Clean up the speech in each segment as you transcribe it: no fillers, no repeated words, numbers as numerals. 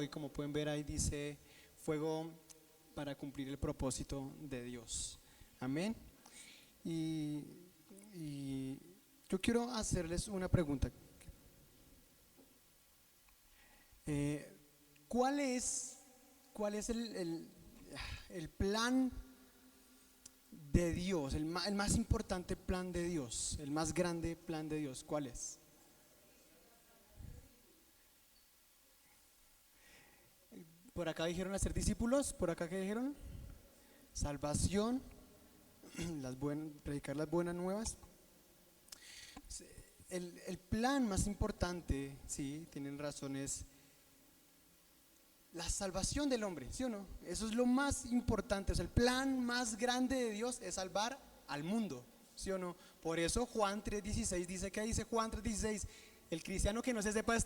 y como pueden ver ahí dice fuego para cumplir el propósito de Dios. Amén. Y, y yo quiero hacerles una pregunta. Eh, ¿Cuál es el plan de Dios, el más importante plan de Dios, el más grande plan de Dios? ¿Cuál es? Por acá dijeron hacer discípulos, por acá que dijeron salvación, predicar las buenas nuevas. El plan más importante, sí, tienen razón, es la salvación del hombre, ¿sí o no? Eso es lo más importante, o sea, el plan más grande de Dios es salvar al mundo, ¿sí o no? Por eso Juan 3:16 dice, ¿qué dice Juan 3:16? El cristiano que no se sepa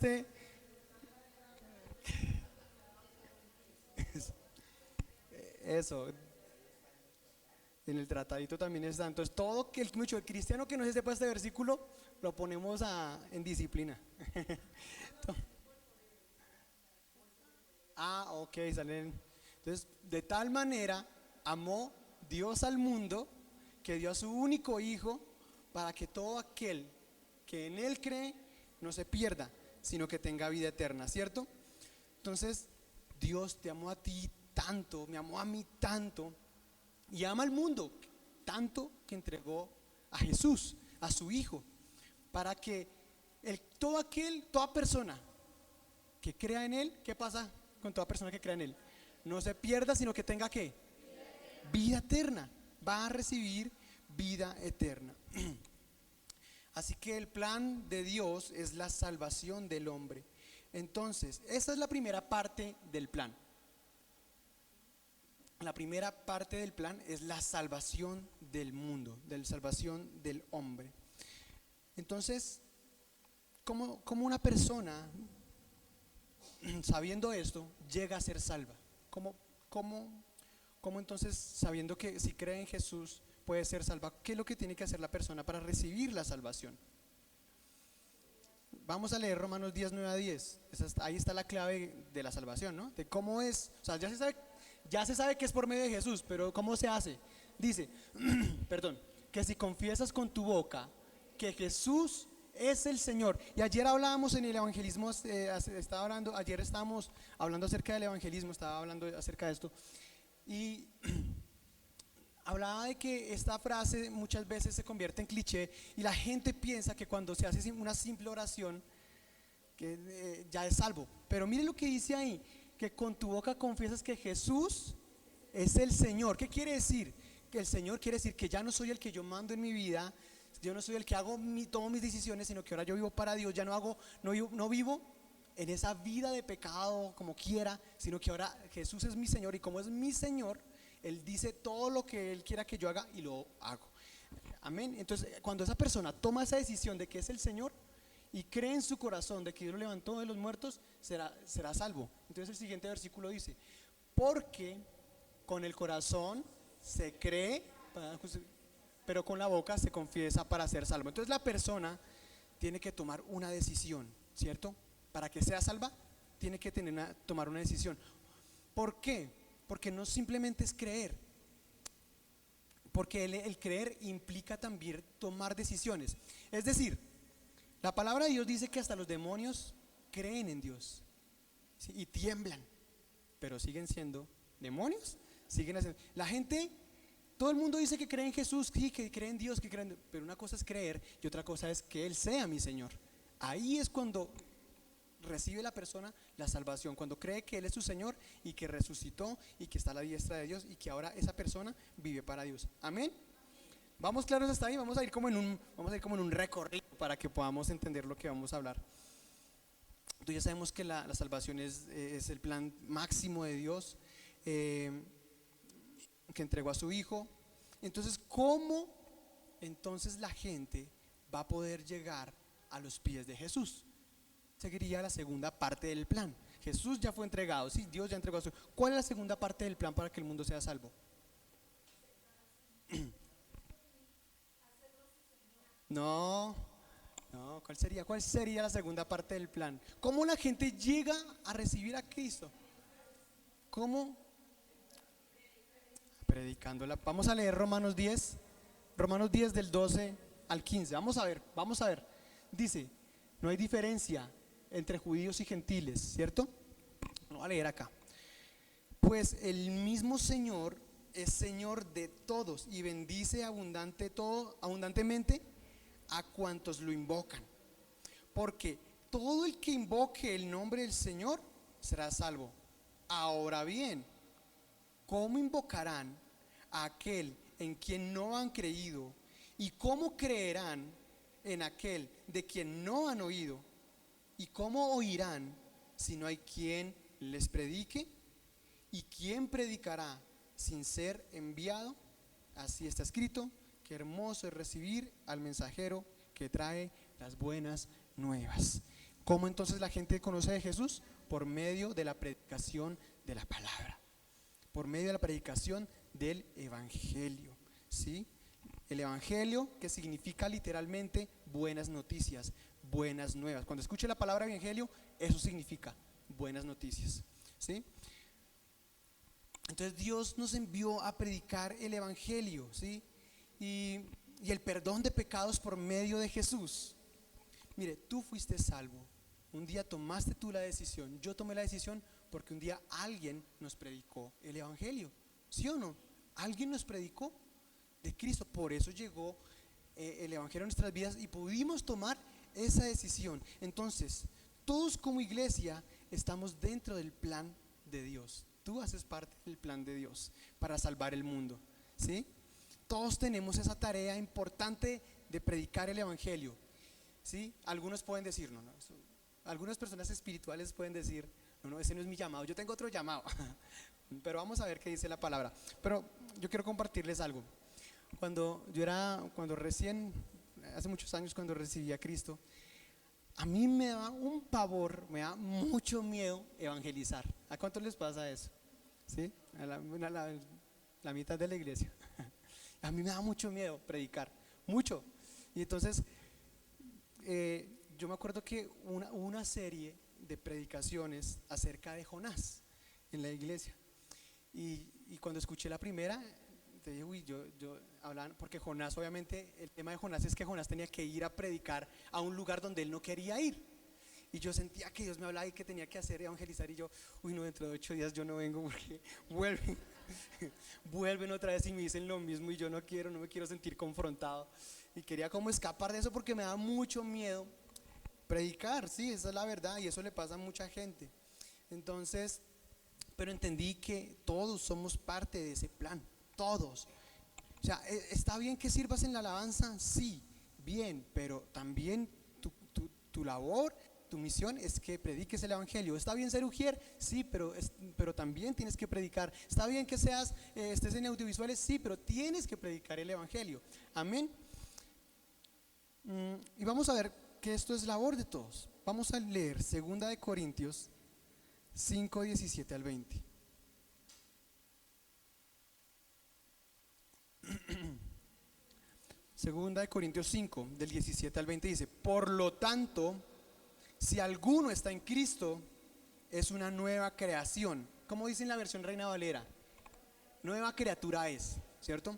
eso, en el tratadito también está. Entonces, el cristiano que no se sepa este versículo, lo ponemos en disciplina. Ok, salen. Entonces, de tal manera amó Dios al mundo que dio a su único hijo para que todo aquel que en él cree no se pierda, sino que tenga vida eterna, ¿cierto? Entonces, Dios te amó a ti tanto, me amó a mí tanto y ama al mundo tanto que entregó a Jesús, a su hijo, para que toda persona que crea en él, ¿qué pasa con toda persona que crea en él? No se pierda, sino que tenga ¿qué? Vida eterna. Va a recibir vida eterna. Así que el plan de Dios es la salvación del hombre. Entonces, esa es la primera parte del plan. La primera parte del plan es la salvación del mundo, de la salvación del hombre. Entonces, ¿cómo una persona, sabiendo esto, llega a ser salva? ¿Cómo entonces, sabiendo que si cree en Jesús puede ser salva, qué es lo que tiene que hacer la persona para recibir la salvación? Vamos a leer Romanos 10:9-10. Ahí está la clave de la salvación, ¿no? De cómo es, o sea, ya se sabe que es por medio de Jesús, pero ¿cómo se hace? Dice, perdón, que si confiesas con tu boca que Jesús es el Señor. Y ayer hablábamos en el evangelismo, ayer estábamos hablando acerca del evangelismo, estaba hablando acerca de esto. Y hablaba de que esta frase muchas veces se convierte en cliché y la gente piensa que cuando se hace una simple oración que ya es salvo. Pero mire lo que dice ahí, que con tu boca confiesas que Jesús es el Señor. ¿Qué quiere decir? Que el Señor quiere decir que ya no soy el que yo mando en mi vida, yo no soy el que tomo mis decisiones, sino que ahora yo vivo para Dios, ya no vivo en esa vida de pecado como quiera, sino que ahora Jesús es mi Señor y como es mi Señor, Él dice todo lo que Él quiera que yo haga y lo hago. Amén. Entonces, cuando esa persona toma esa decisión de que es el Señor y cree en su corazón de que Dios lo levantó de los muertos, será salvo. Entonces el siguiente versículo dice, porque con el corazón se cree, pero con la boca se confiesa para ser salvo. Entonces la persona tiene que tomar una decisión, ¿cierto? Para que sea salva, tiene que tomar una decisión. ¿Por qué? Porque no simplemente es creer, porque el creer implica también tomar decisiones. Es decir, la palabra de Dios dice que hasta los demonios creen en Dios, ¿sí? Y tiemblan, pero siguen siendo demonios, siguen haciendo. La gente, todo el mundo dice que cree en Jesús, sí, que cree en Dios, pero una cosa es creer y otra cosa es que Él sea mi Señor. Ahí es cuando recibe la persona la salvación, cuando cree que Él es su Señor y que resucitó y que está a la diestra de Dios y que ahora esa persona vive para Dios. Amén. ¿Vamos claros hasta ahí? Vamos a ir como en un recorrido para que podamos entender lo que vamos a hablar. Entonces ya sabemos que la salvación es el plan máximo de Dios, que entregó a su Hijo. Entonces, ¿cómo entonces la gente va a poder llegar a los pies de Jesús? Seguiría la segunda parte del plan. Jesús ya fue entregado, sí, Dios ya entregó a su. ¿Cuál es la segunda parte del plan para que el mundo sea salvo? No, No, ¿cuál sería? ¿Cuál sería la segunda parte del plan? ¿Cómo la gente llega a recibir a Cristo? ¿Cómo? Predicándola. Vamos a leer Romanos 10 del 12 al 15. Vamos a ver, vamos a ver. Dice, no hay diferencia entre judíos y gentiles, ¿cierto? Lo voy a leer acá. Pues el mismo Señor es Señor de todos y bendice abundantemente a cuantos lo invocan. Porque todo el que invoque el nombre del Señor será salvo. Ahora bien, ¿cómo invocarán a aquel en quien no han creído? ¿Y cómo creerán en aquel de quien no han oído? ¿Y cómo oirán si no hay quien les predique? ¿Y quién predicará sin ser enviado? Así está escrito, qué hermoso es recibir al mensajero que trae las buenas nuevas. ¿Cómo entonces la gente conoce de Jesús? Por medio de la predicación de la palabra, por medio de la predicación del evangelio, ¿sí? El evangelio, que significa literalmente buenas noticias, buenas nuevas. Cuando escuche la palabra evangelio, eso significa buenas noticias, ¿sí? Entonces Dios nos envió a predicar el evangelio, ¿sí? Y el perdón de pecados por medio de Jesús. Mire, tú fuiste salvo. Un día tomaste tú la decisión, yo tomé la decisión porque un día alguien nos predicó el evangelio, ¿sí o no? Alguien nos predicó de Cristo, por eso llegó el evangelio a nuestras vidas y pudimos tomar esa decisión. Entonces, todos como iglesia estamos dentro del plan de Dios. Tú haces parte del plan de Dios para salvar el mundo, ¿sí? Todos tenemos esa tarea importante de predicar el evangelio, ¿sí? Algunos pueden decir, no, algunas personas espirituales pueden decir, no, ese no es mi llamado, yo tengo otro llamado. Pero vamos a ver qué dice la palabra. Pero yo quiero compartirles algo. Hace muchos años, cuando recibí a Cristo, a mí me da un pavor, me da mucho miedo evangelizar. ¿A cuántos les pasa eso? ¿Sí? A la mitad de la iglesia. A mí me da mucho miedo predicar, mucho. Y entonces, yo me acuerdo que hubo una serie de predicaciones acerca de Jonás en la iglesia. Y cuando escuché la primera, te dije, uy, yo hablaban, porque Jonás, obviamente, el tema de Jonás es que Jonás tenía que ir a predicar a un lugar donde él no quería ir. Y yo sentía que Dios me hablaba y que tenía que hacer evangelizar. Y yo, uy, no, dentro de 8 días yo no vengo porque vuelven otra vez y me dicen lo mismo. Y yo no me quiero sentir confrontado. Y quería como escapar de eso porque me da mucho miedo predicar, sí, esa es la verdad. Y eso le pasa a mucha gente. Entonces, pero entendí que todos somos parte de ese plan, todos. O sea, ¿está bien que sirvas en la alabanza? Sí, bien, pero también tu labor, tu misión es que prediques el evangelio. ¿Está bien ser ujier? Sí, pero también tienes que predicar. ¿Está bien que estés en audiovisuales? Sí, pero tienes que predicar el evangelio. Amén. Y vamos a ver que esto es labor de todos. Vamos a leer 2 Corintios 5, 17 al 20. Segunda de Corintios 5, del 17 al 20 dice: por lo tanto, si alguno está en Cristo, es una nueva creación. Como dice en la versión Reina Valera, nueva criatura es, ¿cierto?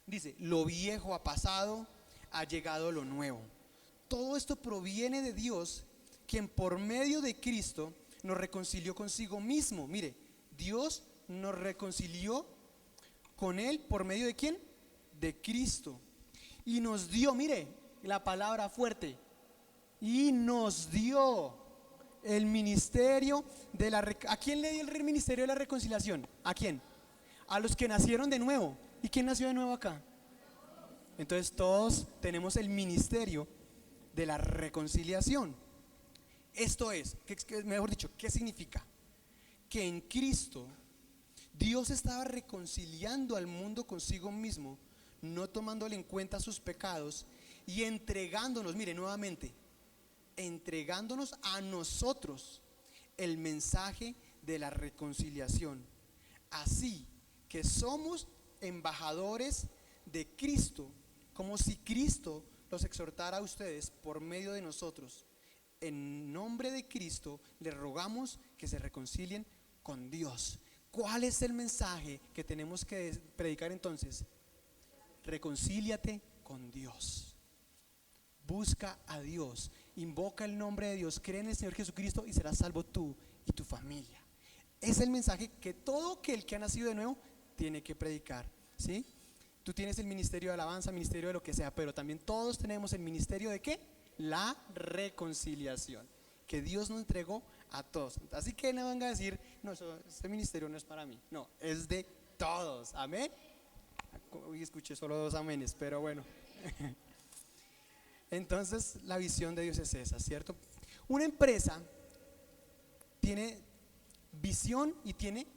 Dice, lo viejo ha pasado, ha llegado lo nuevo. Todo esto proviene de Dios, quien por medio de Cristo nos reconcilió consigo mismo. Mire, Dios nos reconcilió con Él por medio de ¿quién? De Cristo. Y nos dio, mire, la palabra fuerte, y nos dio el ministerio de la ¿a quién le dio el ministerio de la reconciliación? ¿A quién? A los que nacieron de nuevo. ¿Y quién nació de nuevo acá? Entonces todos tenemos el ministerio de la reconciliación. Esto es, mejor dicho, ¿qué significa? Que en Cristo Dios estaba reconciliando al mundo consigo mismo, no tomándole en cuenta sus pecados y entregándonos, mire nuevamente, entregándonos a nosotros el mensaje de la reconciliación. Así que somos embajadores de Cristo, como si Cristo los exhortar a ustedes por medio de nosotros. En nombre de Cristo les rogamos que se reconcilien con Dios. ¿Cuál es el mensaje que tenemos que predicar entonces? Reconcíliate con Dios. Busca a Dios, invoca el nombre de Dios, cree en el Señor Jesucristo y serás salvo tú y tu familia. Es el mensaje que todo aquel que ha nacido de nuevo tiene que predicar, ¿sí? Tú tienes el ministerio de alabanza, ministerio de lo que sea, pero también todos tenemos el ministerio de ¿qué? La reconciliación, que Dios nos entregó a todos. Así que no venga a decir, no, este ministerio no es para mí. No, es de todos, amén. Hoy escuché solo 2 amenes, pero bueno. Entonces la visión de Dios es esa, ¿cierto? Una empresa tiene visión y tiene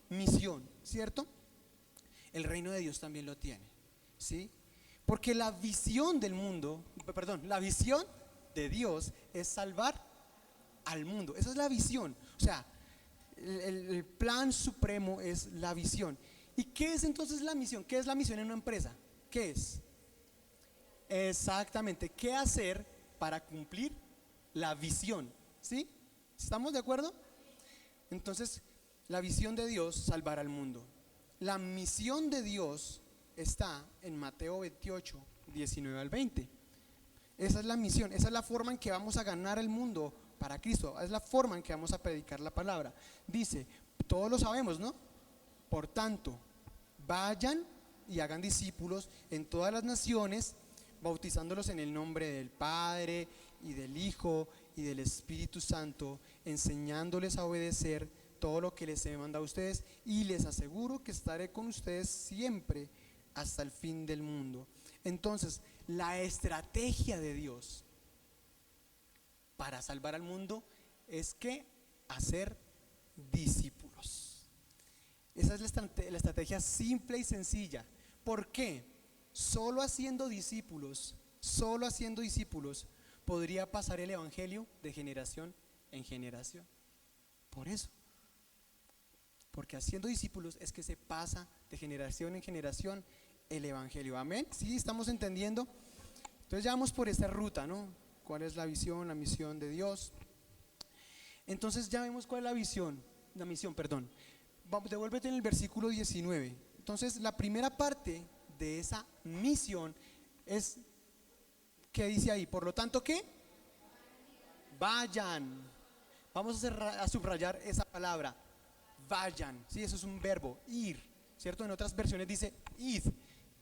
misión, ¿cierto? El reino de Dios también lo tiene, ¿sí? Porque la visión del mundo, perdón, la visión de Dios es salvar al mundo. Esa es la visión. O sea, el plan supremo es la visión. ¿Y qué es entonces la misión? ¿Qué es la misión en una empresa? ¿Qué es? Exactamente, ¿qué hacer para cumplir la visión? ¿Sí? ¿Estamos de acuerdo? Entonces, la visión de Dios, salvar al mundo. La misión de Dios está en Mateo 28, 19 al 20. Esa es la misión, esa es la forma en que vamos a ganar el mundo para Cristo, es la forma en que vamos a predicar la palabra. Dice, todos lo sabemos, ¿no? Por tanto, vayan y hagan discípulos en todas las naciones, bautizándolos en el nombre del Padre y del Hijo y del Espíritu Santo, enseñándoles a obedecer todo lo que les he mandado a ustedes, y les aseguro que estaré con ustedes siempre hasta el fin del mundo. Entonces, la estrategia de Dios para salvar al mundo es que hacer discípulos. Esa es la estrategia simple y sencilla. ¿Por qué? Solo haciendo discípulos podría pasar el evangelio de generación en generación. Por eso, porque haciendo discípulos es que se pasa de generación en generación el evangelio. Amén. ¿Sí estamos entendiendo? Entonces ya vamos por esta ruta, ¿no? ¿Cuál es la visión, la misión de Dios? Entonces ya vemos cuál es la misión, perdón. Devuélvete en el versículo 19. Entonces la primera parte de esa misión es, ¿qué dice ahí? Por lo tanto, ¿qué? Vayan. Vamos a subrayar esa palabra. Vayan, sí, eso es un verbo, ir, ¿cierto? En otras versiones dice id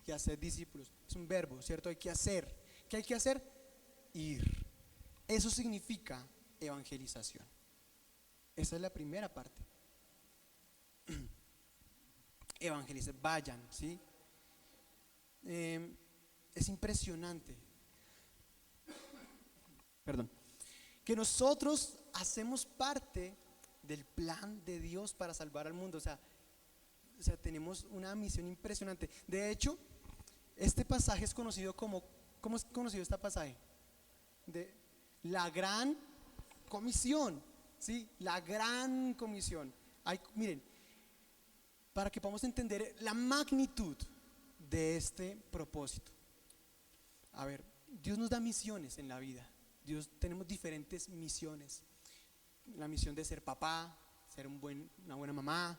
y hacer discípulos. Es un verbo, ¿cierto? Hay que hacer. ¿Qué hay que hacer? Ir. Eso significa evangelización. Esa es la primera parte. Evangelizar, vayan, ¿sí? Es impresionante, perdón, que nosotros hacemos parte del plan de Dios para salvar al mundo. O sea, tenemos una misión impresionante. De hecho, este pasaje es conocido como, ¿cómo es conocido este pasaje? De la gran comisión, ¿sí? La gran comisión. Miren, para que podamos entender la magnitud de este propósito. A ver, Dios nos da misiones en la vida. Tenemos diferentes misiones. La misión de ser papá, ser una buena mamá.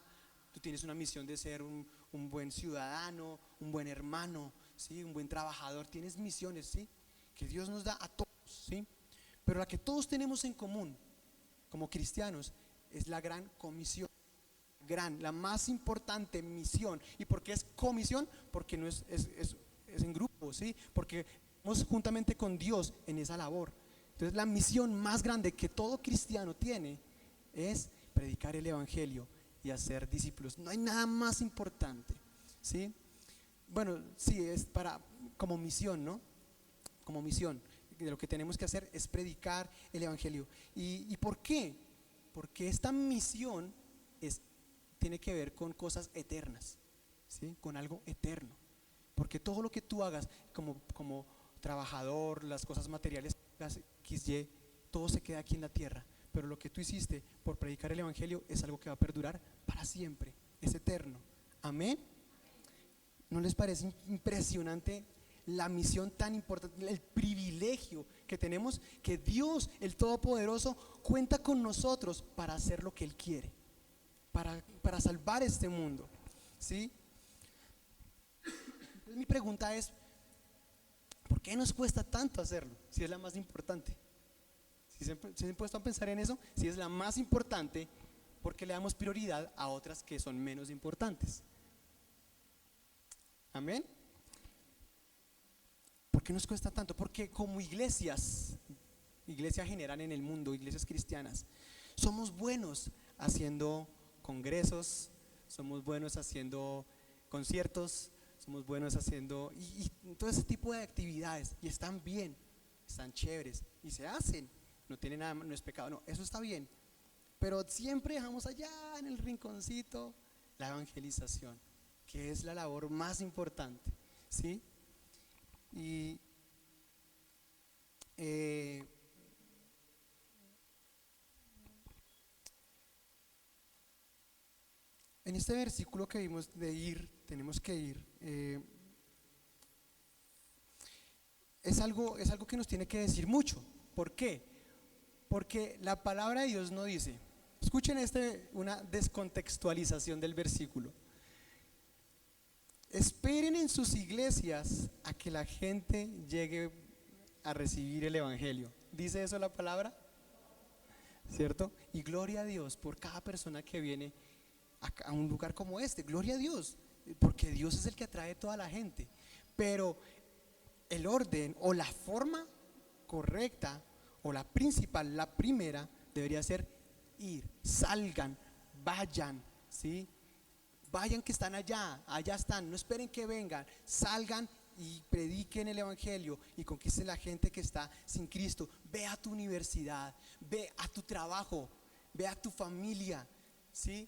Tú tienes una misión de ser un buen ciudadano, un buen hermano, ¿sí? Un buen trabajador. Tienes misiones, ¿sí? Que Dios nos da a todos, ¿sí? Pero la que todos tenemos en común como cristianos es la gran comisión. La más importante misión. ¿Y por qué es comisión? Porque no es en grupo, ¿sí? Porque estamos juntamente con Dios en esa labor. Entonces la misión más grande que todo cristiano tiene es predicar el evangelio y hacer discípulos. No hay nada más importante, ¿sí? Bueno, sí, es como misión, ¿no? Como misión, de lo que tenemos que hacer es predicar el evangelio. ¿Y por qué? Porque esta misión tiene que ver con cosas eternas, ¿sí? Con algo eterno. Porque todo lo que tú hagas como trabajador, las cosas materiales, XY, todo se queda aquí en la tierra. Pero lo que tú hiciste por predicar el evangelio es algo que va a perdurar para siempre, es eterno. Amén. ¿No les parece impresionante la misión tan importante, el privilegio que tenemos, que Dios, el Todopoderoso, cuenta con nosotros para hacer lo que Él quiere, para salvar este mundo, ¿sí? Entonces, mi pregunta es, ¿por qué nos cuesta tanto hacerlo? Si es la más importante. Si se han puesto a pensar en eso, si es la más importante, ¿por qué le damos prioridad a otras que son menos importantes? Amén. ¿Por qué nos cuesta tanto? Porque como iglesias general en el mundo, iglesias cristianas, somos buenos haciendo congresos, somos buenos haciendo conciertos, somos buenos haciendo y todo ese tipo de actividades, y están bien, están chéveres y se hacen, no tiene nada, no es pecado, no, eso está bien, pero siempre dejamos allá en el rinconcito la evangelización, que es la labor más importante, ¿sí? Y en este versículo que vimos de ir, tenemos que ir, es algo que nos tiene que decir mucho. ¿Por qué? Porque la palabra de Dios no dice, escuchen una descontextualización del versículo. Esperen en sus iglesias a que la gente llegue a recibir el evangelio. ¿Dice eso la palabra? ¿Cierto? Y gloria a Dios por cada persona que viene a un lugar como este. Gloria a Dios, porque Dios es el que atrae a toda la gente. Pero el orden o la forma correcta o la principal, la primera, debería ser ir, salgan, vayan, ¿sí? Vayan que están allá, allá están, no esperen que vengan, salgan y prediquen el evangelio y conquisten la gente que está sin Cristo. Ve a tu universidad, ve a tu trabajo, ve a tu familia, ¿sí?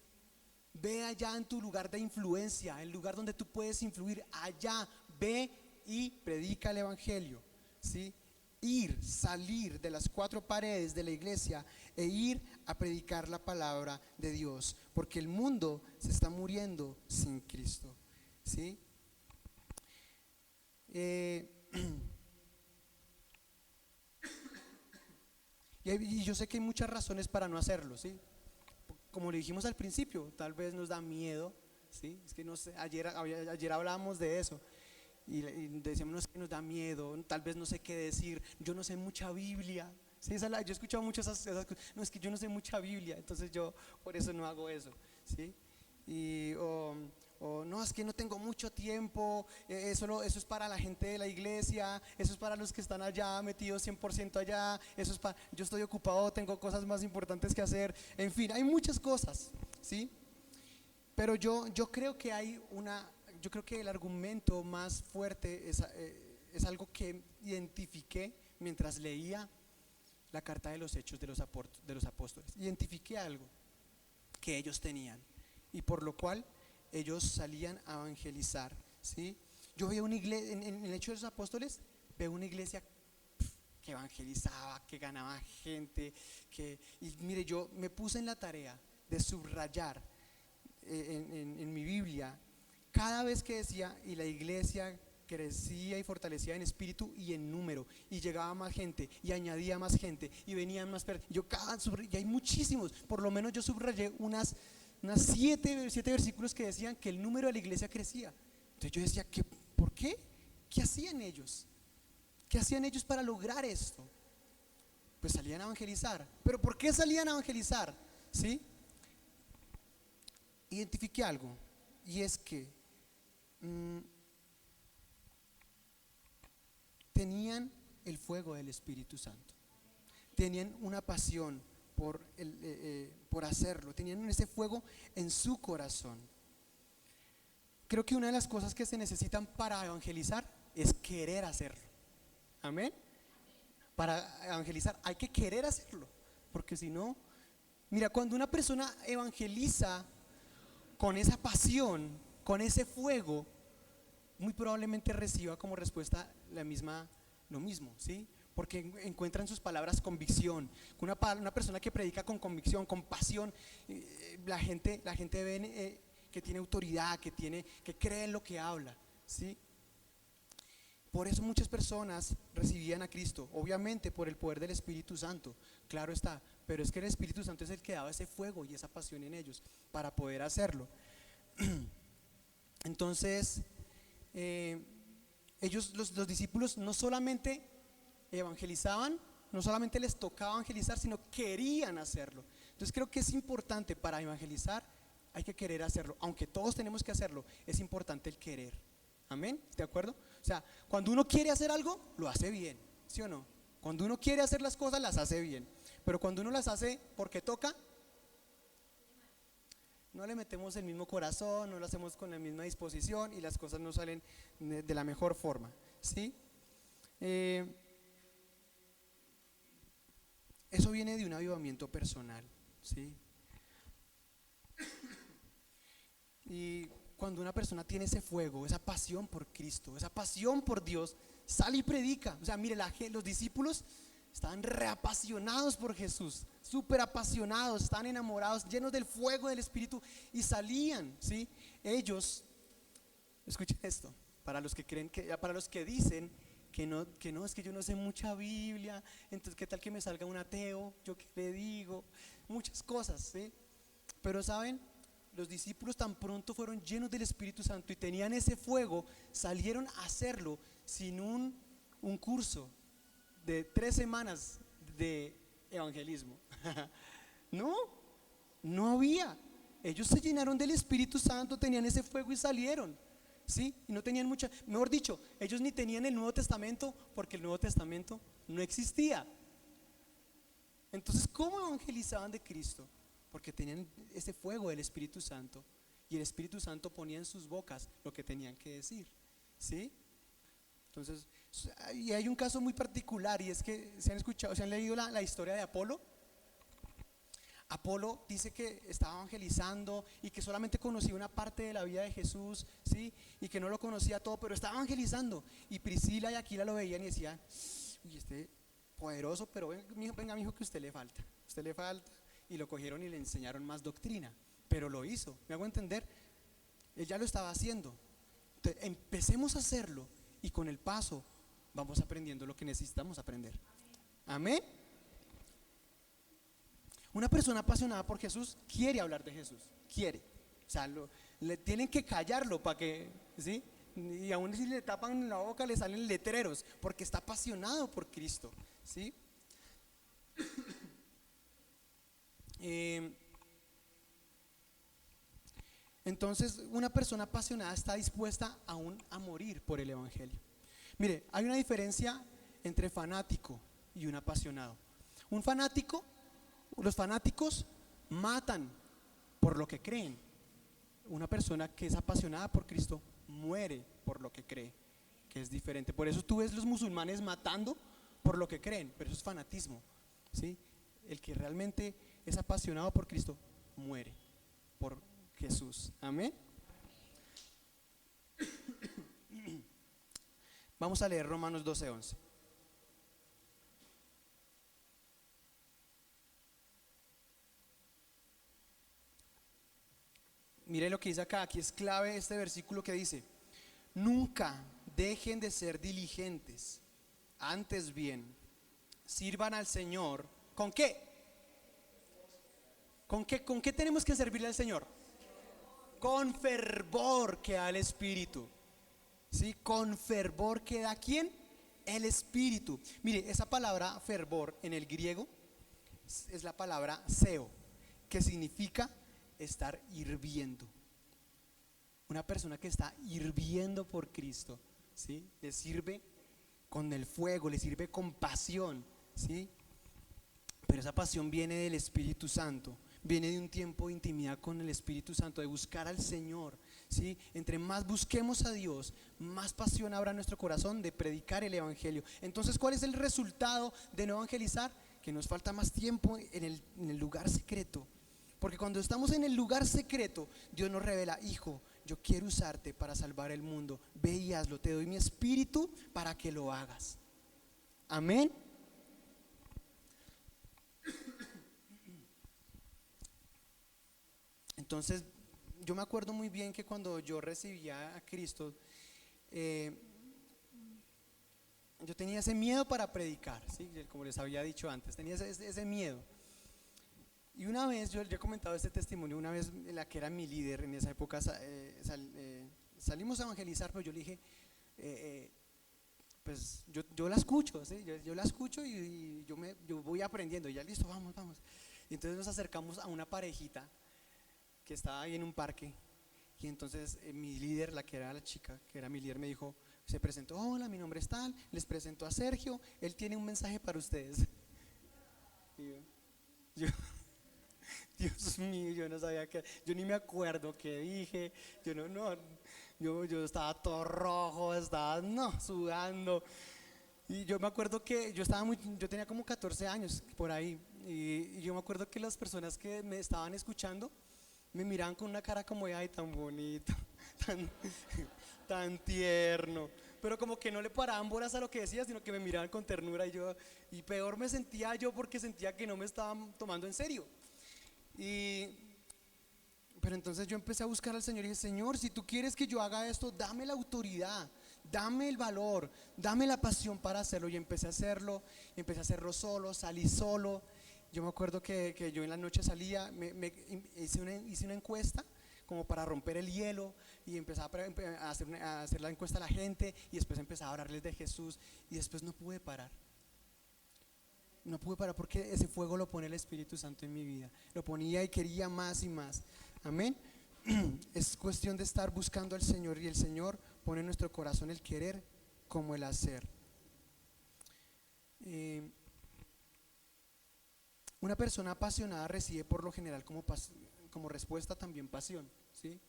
Ve allá en tu lugar de influencia, el lugar donde tú puedes influir, allá ve y predica el evangelio, ¿sí? Ir, salir de las cuatro paredes de la iglesia e ir a predicar la palabra de Dios, porque el mundo se está muriendo sin Cristo, ¿sí? Y yo sé que hay muchas razones para no hacerlo, ¿sí? Como le dijimos al principio, tal vez nos da miedo, ¿sí? Es que no sé, ayer hablábamos de eso. Y decíamos, no, es que nos da miedo, tal vez no sé qué decir, yo no sé mucha Biblia, ¿sí? Yo he escuchado muchas esas cosas, no, es que yo no sé mucha Biblia, entonces yo por eso no hago eso, ¿sí? O no, es que no tengo mucho tiempo, eso es para la gente de la iglesia, eso es para los que están allá metidos 100% allá, eso es para, yo estoy ocupado, tengo cosas más importantes que hacer, en fin, hay muchas cosas, ¿sí? Pero yo creo que yo creo que el argumento más fuerte es algo que identifiqué mientras leía la carta de los Hechos de los Apóstoles. Identifiqué algo que ellos tenían y por lo cual ellos salían a evangelizar, ¿sí? Yo veo una iglesia, en el Hecho de los Apóstoles, veo una iglesia que evangelizaba, que ganaba gente, y mire, yo me puse en la tarea de subrayar en mi Biblia cada vez que decía, y la iglesia crecía y fortalecía en espíritu y en número, y llegaba más gente, y añadía más gente, y venían más personas. Y hay muchísimos, por lo menos yo subrayé unas siete versículos que decían que el número de la iglesia crecía. Entonces yo decía, ¿por qué? ¿Qué hacían ellos? ¿Qué hacían ellos para lograr esto? Pues salían a evangelizar. ¿Pero por qué salían a evangelizar? ¿Sí? Identifiqué algo, y es que tenían el fuego del Espíritu Santo, tenían una pasión por hacerlo, tenían ese fuego en su corazón. Creo que una de las cosas que se necesitan para evangelizar es querer hacerlo. Amén. Para evangelizar hay que querer hacerlo, porque si no, mira, cuando una persona evangeliza con esa pasión, con ese fuego, muy probablemente reciba como respuesta lo mismo, ¿sí? Porque encuentra en sus palabras convicción. Una persona que predica con convicción, con pasión, la gente ve que tiene autoridad, que cree en lo que habla, ¿sí? Por eso muchas personas recibían a Cristo, obviamente por el poder del Espíritu Santo, claro está, pero es que el Espíritu Santo es el que daba ese fuego y esa pasión en ellos para poder hacerlo. Entonces, los discípulos no solamente evangelizaban, no solamente les tocaba evangelizar, sino querían hacerlo. Entonces creo que es importante para evangelizar, hay que querer hacerlo, aunque todos tenemos que hacerlo, es importante el querer. Amén, ¿de acuerdo? O sea, cuando uno quiere hacer algo, lo hace bien, ¿sí o no? Cuando uno quiere hacer las cosas, las hace bien. Pero cuando uno las hace porque toca, no le metemos el mismo corazón, no lo hacemos con la misma disposición y las cosas no salen de la mejor forma, ¿sí? Eso viene de un avivamiento personal, ¿sí? Y cuando una persona tiene ese fuego, esa pasión por Cristo, esa pasión por Dios, sale y predica. O sea, mire, los discípulos estaban reapasionados por Jesús, súper apasionados, estaban enamorados, llenos del fuego del Espíritu y salían, ¿sí? Ellos, escuchen esto, para los que creen para los que dicen que no, es que yo no sé mucha Biblia, entonces qué tal que me salga un ateo, yo qué le digo, muchas cosas, ¿sí? Pero saben, los discípulos tan pronto fueron llenos del Espíritu Santo y tenían ese fuego, salieron a hacerlo sin un curso de 3 semanas de evangelismo. No había. Ellos se llenaron del Espíritu Santo, tenían ese fuego y salieron. ¿Sí? Y no tenían mucha, mejor dicho, ellos ni tenían el Nuevo Testamento porque el Nuevo Testamento no existía. Entonces, ¿cómo evangelizaban de Cristo? Porque tenían ese fuego del Espíritu Santo y el Espíritu Santo ponía en sus bocas lo que tenían que decir, ¿sí? Entonces, y hay un caso muy particular y es que se han leído la historia de Apolo. Apolo dice que estaba evangelizando y que solamente conocía una parte de la vida de Jesús, ¿sí? Y que no lo conocía todo, pero estaba evangelizando. Y Priscila y Aquila lo veían y decían, uy, este poderoso, pero venga, mijo, que usted le falta. Usted le falta. Y lo cogieron y le enseñaron más doctrina. Pero lo hizo, ¿me hago entender? Él ya lo estaba haciendo. Entonces, empecemos a hacerlo y con el paso vamos aprendiendo lo que necesitamos aprender. Amén. Una persona apasionada por Jesús quiere hablar de Jesús, quiere. O sea, le tienen que callarlo para que, ¿sí? Y aún si le tapan la boca le salen letreros, porque está apasionado por Cristo, ¿sí? Entonces, una persona apasionada está dispuesta aún a morir por el Evangelio. Mire, hay una diferencia entre fanático y un apasionado. Un fanático, los fanáticos matan por lo que creen. Una persona que es apasionada por Cristo muere por lo que cree, que es diferente. Por eso tú ves los musulmanes matando por lo que creen, pero eso es fanatismo, ¿sí? El que realmente es apasionado por Cristo muere por Jesús. Amén. Vamos a leer Romanos 12:11. Mire lo que dice acá, aquí es clave este versículo que dice: nunca dejen de ser diligentes, antes bien, sirvan al Señor. ¿Con qué? ¿Con qué tenemos que servirle al Señor? Con fervor que da el Espíritu. ¿Sí? Con fervor que da ¿quién? El Espíritu. Mire, esa palabra fervor en el griego es la palabra seo, que significa estar hirviendo. Una persona que está hirviendo por Cristo, ¿sí? Le sirve con el fuego, le sirve con pasión, ¿sí? Pero esa pasión viene del Espíritu Santo, viene de un tiempo de intimidad con el Espíritu Santo, de buscar al Señor, ¿sí? Entre más busquemos a Dios, más pasión habrá en nuestro corazón de predicar el Evangelio. Entonces, ¿cuál es el resultado de no evangelizar? Que nos falta más tiempo en el lugar secreto. Porque cuando estamos en el lugar secreto, Dios nos revela: hijo, yo quiero usarte para salvar el mundo, ve y hazlo, te doy mi espíritu para que lo hagas. Amén. Entonces, yo me acuerdo muy bien que cuando yo recibía a Cristo, yo tenía ese miedo para predicar, ¿sí? Como les había dicho antes, tenía ese miedo. Y una vez, yo he comentado este testimonio, una vez la que era mi líder en esa época, salimos a evangelizar, pero yo le dije, pues yo la escucho, ¿sí? Yo la escucho y yo voy aprendiendo, y ya listo, vamos, vamos. Y entonces nos acercamos a una parejita que estaba ahí en un parque, y entonces mi líder, la que era la chica, que era mi líder, me dijo, se presentó, hola, mi nombre es tal, les presento a Sergio, él tiene un mensaje para ustedes. Y yo Dios mío, yo no sabía qué, yo ni me acuerdo qué dije, yo estaba todo rojo, estaba sudando. Y yo me acuerdo que yo tenía como 14 años por ahí, y yo me acuerdo que las personas que me estaban escuchando me miraban con una cara como de ay, tan bonito, tan, tan tierno, pero como que no le paraban bolas a lo que decía, sino que me miraban con ternura, y peor me sentía yo porque sentía que no me estaban tomando en serio. Y, pero entonces yo empecé a buscar al Señor y dije, Señor, si tú quieres que yo haga esto, dame la autoridad, dame el valor, dame la pasión para hacerlo. Y empecé a hacerlo solo, salí solo. Yo me acuerdo que yo en la noche salía, hice una encuesta como para romper el hielo, y empecé a hacer la encuesta a la gente, y después empecé a hablarles de Jesús, y después no pude parar. No pude parar porque ese fuego lo pone el Espíritu Santo en mi vida. Lo ponía y quería más y más. Amén. Es cuestión de estar buscando al Señor, y el Señor pone en nuestro corazón el querer como el hacer. Una persona apasionada recibe por lo general como respuesta también pasión, ¿sí?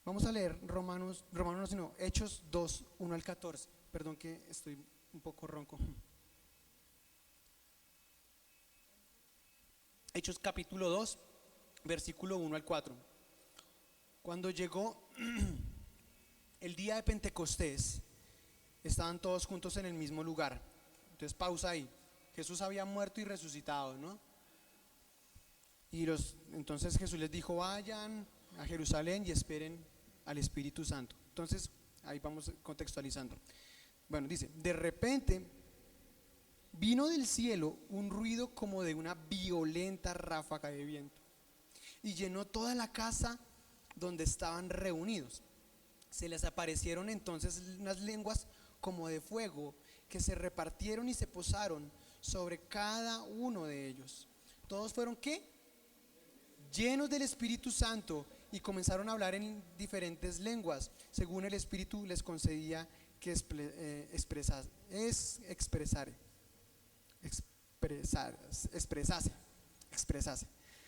Vamos a leer Hechos 2, 1 al 14. Perdón que estoy un poco ronco. Hechos capítulo 2, versículo 1 al 4. Cuando llegó el día de Pentecostés, estaban todos juntos en el mismo lugar. Entonces pausa ahí. Jesús había muerto y resucitado, ¿no? Entonces Jesús les dijo, vayan a Jerusalén y esperen al Espíritu Santo. Entonces ahí vamos contextualizando. Bueno, dice, de repente vino del cielo un ruido como de una violenta ráfaga de viento, y llenó toda la casa donde estaban reunidos. Se les aparecieron entonces unas lenguas como de fuego, que se repartieron y se posaron sobre cada uno de ellos. Todos fueron ¿qué? Llenos del Espíritu Santo, y comenzaron a hablar en diferentes lenguas, según el Espíritu les concedía que expresase.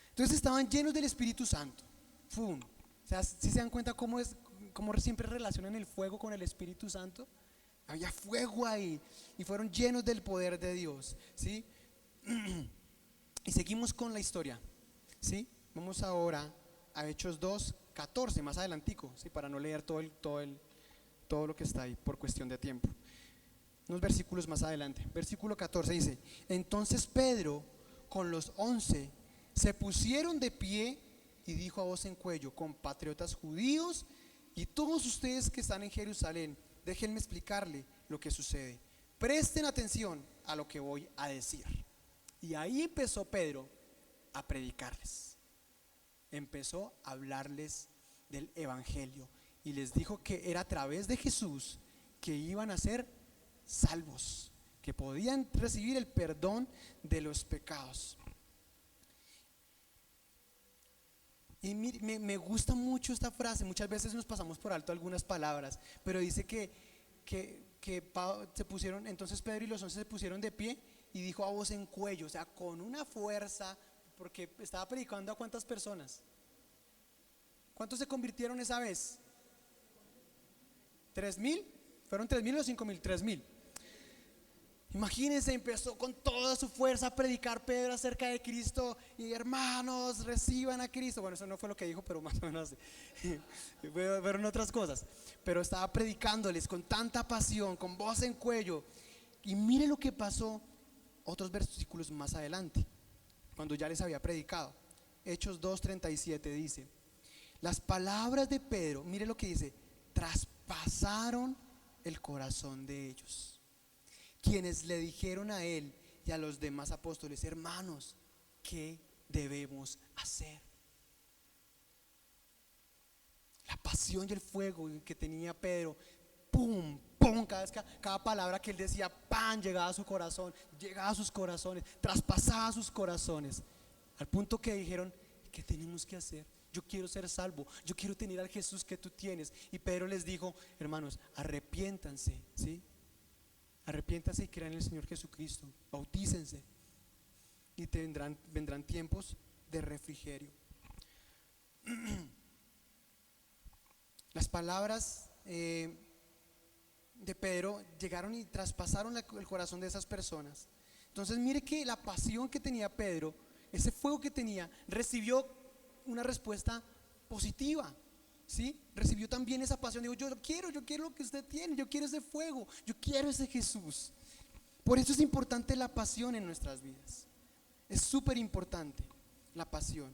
Entonces estaban llenos del Espíritu Santo. ¡Fum! O sea, si se dan cuenta cómo siempre relacionan el fuego con el Espíritu Santo. Había fuego ahí, y fueron llenos del poder de Dios, ¿sí? Y seguimos con la historia, ¿sí? Vamos ahora a Hechos 2, 14, más adelantico, ¿sí? Para no leer todo lo que está ahí por cuestión de tiempo. Unos versículos más adelante. Versículo 14 dice, entonces Pedro con los 11 se pusieron de pie y dijo a voz en cuello, compatriotas judíos y todos ustedes que están en Jerusalén, déjenme explicarle lo que sucede. Presten atención a lo que voy a decir. Y ahí empezó Pedro a predicarles. Empezó a hablarles del evangelio, y les dijo que era a través de Jesús que iban a ser salvos, que podían recibir el perdón de los pecados. Y me gusta mucho esta frase. Muchas veces nos pasamos por alto algunas palabras, pero dice que se pusieron, entonces Pedro y los 11 se pusieron de pie y dijo a voz en cuello, o sea, con una fuerza, porque estaba predicando a ¿cuántas personas? ¿Cuántos se convirtieron esa vez? ¿3,000? ¿Fueron 3,000 o 5,000? 3,000. Imagínense, empezó con toda su fuerza a predicar Pedro acerca de Cristo, y hermanos, reciban a Cristo. Bueno, eso no fue lo que dijo, pero más o menos fueron otras cosas. Pero estaba predicándoles con tanta pasión, con voz en cuello. Y mire lo que pasó otros versículos más adelante, cuando ya les había predicado. Hechos 2:37 dice, las palabras de Pedro, mire lo que dice, traspasaron el corazón de ellos. quienes le dijeron a él y a los demás apóstoles: hermanos, ¿qué debemos hacer? La pasión y el fuego que tenía Pedro, pum, pum, cada palabra que él decía, pan, llegaba a su corazón, llegaba a sus corazones, traspasaba sus corazones, al punto que dijeron: ¿qué tenemos que hacer? Yo quiero ser salvo, yo quiero tener al Jesús que tú tienes. Y Pedro les dijo: hermanos, arrepiéntanse, ¿sí? Arrepiéntanse y crean en el Señor Jesucristo, bautícense y vendrán tiempos de refrigerio. Las palabras de Pedro llegaron y traspasaron el corazón de esas personas. Entonces mire que la pasión que tenía Pedro, ese fuego que tenía, recibió una respuesta positiva, ¿sí? Recibió también esa pasión. Digo: yo quiero lo que usted tiene, yo quiero ese fuego, yo quiero ese Jesús. Por eso es importante la pasión en nuestras vidas. Es súper importante la pasión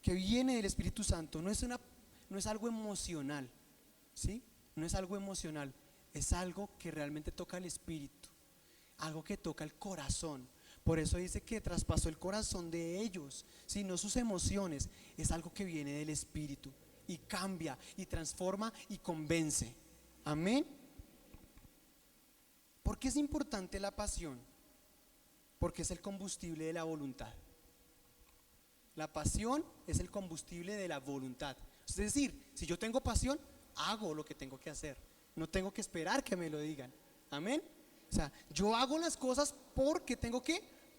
que viene del Espíritu Santo. No es algo emocional, ¿sí? No es algo emocional, es algo que realmente toca el espíritu, algo que toca el corazón. Por eso dice que traspasó el corazón de ellos, ¿sí? No sus emociones, es algo que viene del espíritu y cambia y transforma y convence. Amén. ¿Por qué es importante la pasión? Porque es el combustible de la voluntad. La pasión es el combustible de la voluntad. Es decir, si yo tengo pasión, hago lo que tengo que hacer. No tengo que esperar que me lo digan. Amén. O sea, yo hago las cosas porque tengo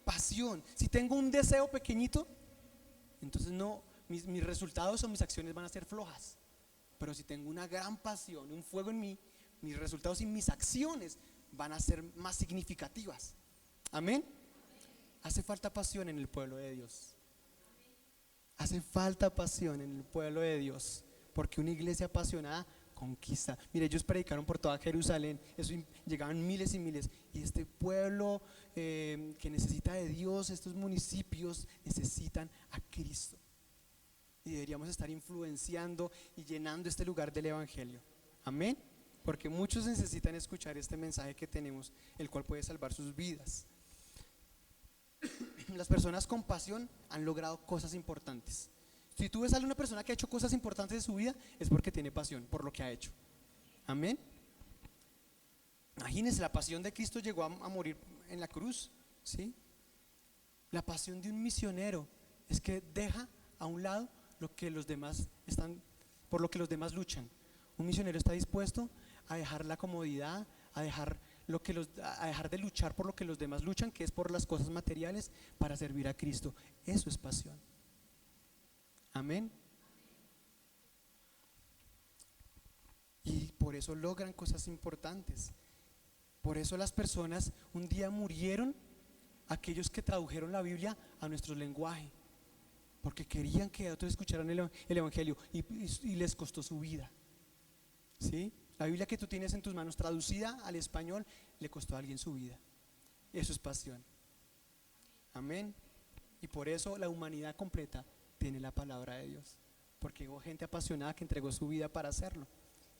pasión. Si tengo un deseo pequeñito, entonces no, mis resultados o mis acciones van a ser flojas. Pero si tengo una gran pasión, un fuego en mí, mis resultados y mis acciones van a ser más significativas. Amén. Hace falta pasión en el pueblo de Dios. Hace falta pasión en el pueblo de Dios, porque una iglesia apasionada conquista. Mire, ellos predicaron por toda Jerusalén, eso, llegaban miles y miles. Y este pueblo que necesita de Dios, estos municipios necesitan a Cristo. Y deberíamos estar influenciando y llenando este lugar del Evangelio. Amén. Porque muchos necesitan escuchar este mensaje que tenemos, el cual puede salvar sus vidas. Las personas con pasión han logrado cosas importantes. Si tú ves a una persona que ha hecho cosas importantes de su vida, es porque tiene pasión por lo que ha hecho. Amén. Imagínense, la pasión de Cristo llegó a morir en la cruz, ¿sí? La pasión de un misionero es que deja a un lado lo que los demás por lo que los demás luchan. Un misionero está dispuesto a dejar la comodidad, a dejar de luchar por lo que los demás luchan, que es por las cosas materiales, para servir a Cristo. Eso es pasión. Amén. Y por eso logran cosas importantes. Por eso las personas un día murieron, aquellos que tradujeron la Biblia a nuestro lenguaje, porque querían que otros escucharan el Evangelio y les costó su vida. ¿Sí? La Biblia que tú tienes en tus manos traducida al español le costó a alguien su vida. Eso es pasión. Amén. Y por eso la humanidad completa tiene la palabra de Dios, porque hubo gente apasionada que entregó su vida para hacerlo.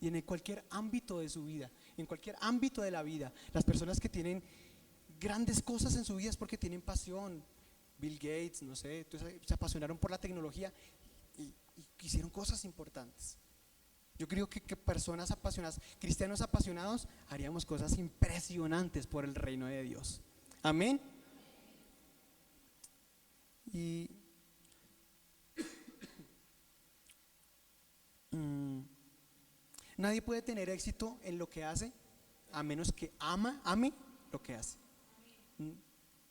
Y en cualquier ámbito de su vida, en cualquier ámbito de la vida, las personas que tienen grandes cosas en su vida es porque tienen pasión. Bill Gates, no sé, se apasionaron por la tecnología y hicieron cosas importantes. Yo creo que personas apasionadas, cristianos apasionados, haríamos cosas impresionantes por el reino de Dios. Amén. Y nadie puede tener éxito en lo que hace a menos que ame lo que hace.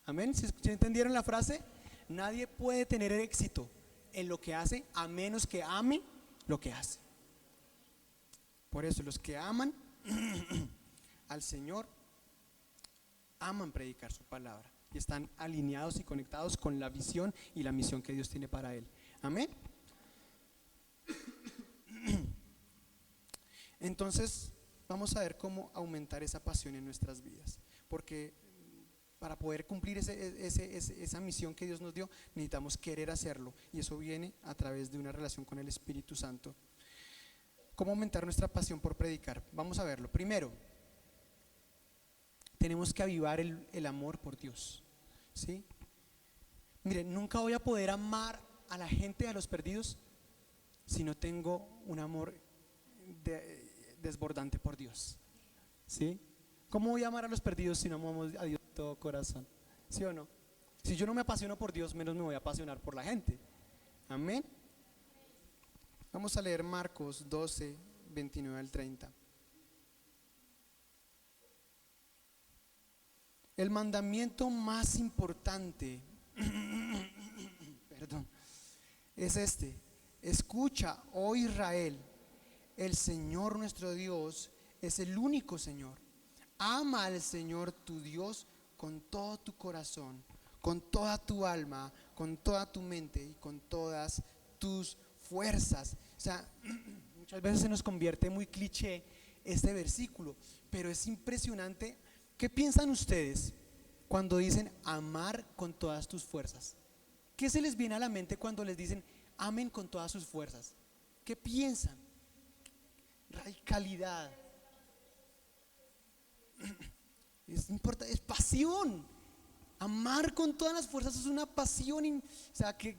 Amén. ¿Sí entendieron la frase? Nadie puede tener éxito en lo que hace a menos que ame lo que hace. Por eso los que aman al Señor aman predicar su palabra y están alineados y conectados con la visión y la misión que Dios tiene para él. Amén. Entonces vamos a ver cómo aumentar esa pasión en nuestras vidas, porque para poder cumplir esa misión que Dios nos dio, necesitamos querer hacerlo, y eso viene a través de una relación con el Espíritu Santo. ¿Cómo aumentar nuestra pasión por predicar? Vamos a verlo. Primero, tenemos que avivar el amor por Dios, ¿sí? Miren, nunca voy a poder amar a la gente, a los perdidos, si no tengo un amor desbordante por Dios, ¿sí? ¿Cómo voy a amar a los perdidos si no amamos a Dios de todo corazón? ¿Sí o no? Si yo no me apasiono por Dios, menos me voy a apasionar por la gente. Amén. Vamos a leer Marcos 12, 29 al 30. El mandamiento más importante perdón, es este: escucha, oh Israel, el Señor nuestro Dios es el único Señor. Ama al Señor tu Dios con todo tu corazón, con toda tu alma, con toda tu mente y con todas tus fuerzas. O sea, muchas veces se nos convierte muy cliché este versículo, pero es impresionante. ¿Qué piensan ustedes cuando dicen amar con todas tus fuerzas? ¿Qué se les viene a la mente cuando les dicen amen con todas sus fuerzas? ¿Qué piensan? Radicalidad. Es pasión. Amar con todas las fuerzas es una pasión, o sea, que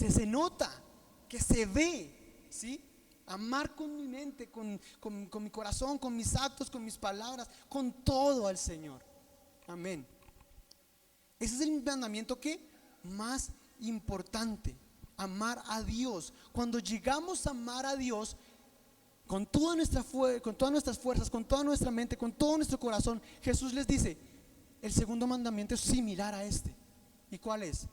se nota, que se ve, ¿sí? Amar con mi mente, con mi corazón, con mis actos, con mis palabras, con todo al Señor. Amén. Ese es el mandamiento que más importante, amar a Dios. Cuando llegamos a amar a Dios con toda con todas nuestras fuerzas, con toda nuestra mente, con todo nuestro corazón, Jesús les dice, el segundo mandamiento es similar a este. ¿Y cuál es?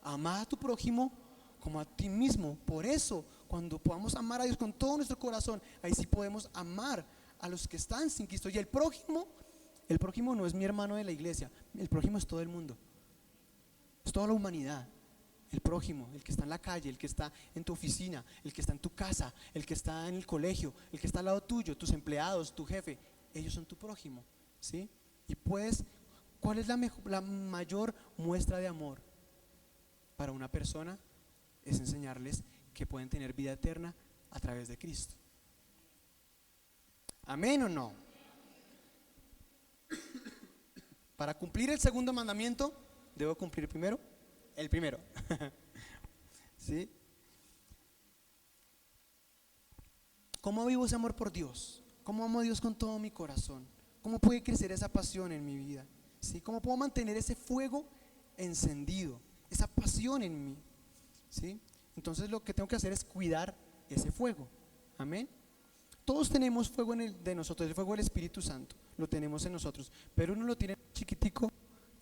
Amar a tu prójimo como a ti mismo. Por eso, cuando podamos amar a Dios con todo nuestro corazón, ahí sí podemos amar a los que están sin Cristo. Y el prójimo no es mi hermano de la iglesia, el prójimo es todo el mundo, es toda la humanidad. El prójimo, el que está en la calle, el que está en tu oficina, el que está en tu casa, el que está en el colegio, el que está al lado tuyo, tus empleados, tu jefe, ellos son tu prójimo, ¿sí? Y pues, ¿cuál es la mayor muestra de amor para una persona? Es enseñarles que pueden tener vida eterna a través de Cristo. ¿Amén o no? Para cumplir el segundo mandamiento, ¿debo cumplir primero? El primero. ¿Sí? ¿Cómo vivo ese amor por Dios? ¿Cómo amo a Dios con todo mi corazón? ¿Cómo puede crecer esa pasión en mi vida? ¿Sí? ¿Cómo puedo mantener ese fuego encendido, esa pasión en mí? ¿Sí? Entonces lo que tengo que hacer es cuidar ese fuego. Amén. Todos tenemos fuego de nosotros, el fuego del Espíritu Santo, lo tenemos en nosotros, pero uno lo tiene chiquitico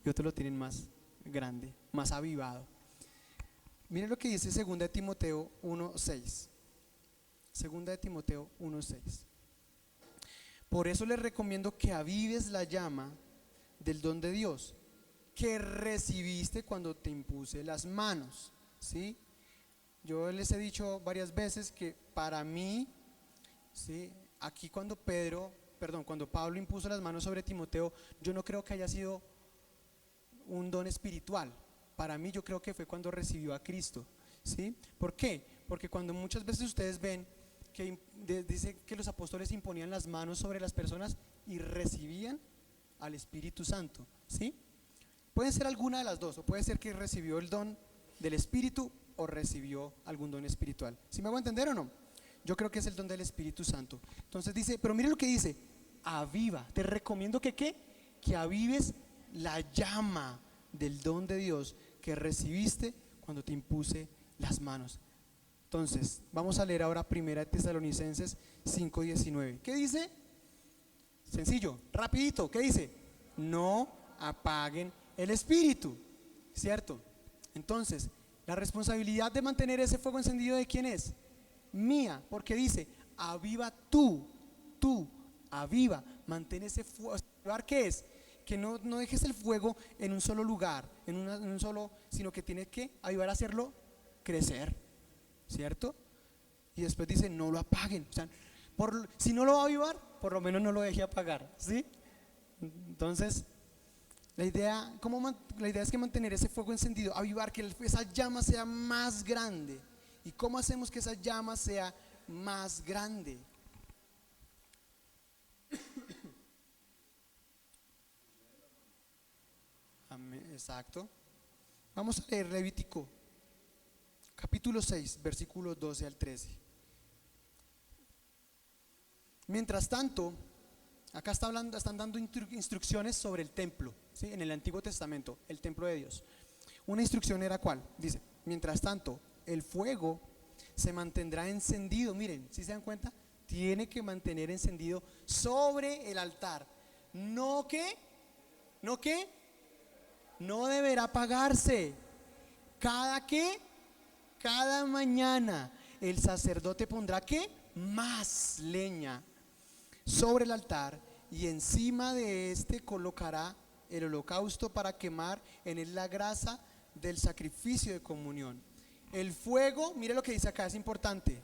y otros lo tienen más grande, más avivado. Miren lo que dice 2 de Timoteo 1:6. 2 de Timoteo 1:6. Por eso les recomiendo que avives la llama del don de Dios que recibiste cuando te impuse las manos, ¿sí? Yo les he dicho varias veces que para mí, ¿sí? Aquí cuando Pablo impuso las manos sobre Timoteo, yo no creo que haya sido un don espiritual. Para mí yo creo que fue cuando recibió a Cristo, ¿sí? ¿Por qué? Porque cuando muchas veces ustedes ven que dice que los apóstoles imponían las manos sobre las personas y recibían al Espíritu Santo, ¿sí? Puede ser alguna de las dos, o puede ser que recibió el don del Espíritu o recibió algún don espiritual. ¿Sí me hago entender o no? Yo creo que es el don del Espíritu Santo. Entonces dice, pero mire lo que dice: aviva. Te recomiendo que avives la llama del don de Dios que recibiste cuando te impuse las manos. Entonces, vamos a leer ahora 1 Tesalonicenses 5:19. ¿Qué dice? Sencillo, rapidito. ¿Qué dice? No apaguen el espíritu, ¿cierto? Entonces, la responsabilidad de mantener ese fuego encendido, ¿de quién es? Mía, porque dice, aviva tú, aviva, mantén ese fuego. ¿Qué es? Que no dejes el fuego en un solo lugar, en un solo, sino que tienes que avivar a hacerlo crecer, ¿cierto? Y después dice, no lo apaguen. O sea, si no lo va a avivar, por lo menos no lo deje apagar, ¿sí? Entonces, la idea es que mantener ese fuego encendido, avivar, que esa llama sea más grande. ¿Y cómo hacemos que esa llama sea más grande? Exacto. Vamos a leer Levítico, capítulo 6, versículos 12 al 13. Mientras tanto, acá están dando instrucciones sobre el templo, ¿sí? En el Antiguo Testamento, el templo de Dios. Una instrucción era ¿cuál? Dice, mientras tanto, el fuego se mantendrá encendido. Miren, si se dan cuenta, tiene que mantener encendido sobre el altar. No que, no deberá apagarse. Cada mañana el sacerdote pondrá ¿qué? Más leña sobre el altar, y encima de este colocará el holocausto para quemar en él la grasa del sacrificio de comunión. El fuego, mire lo que dice acá, es importante.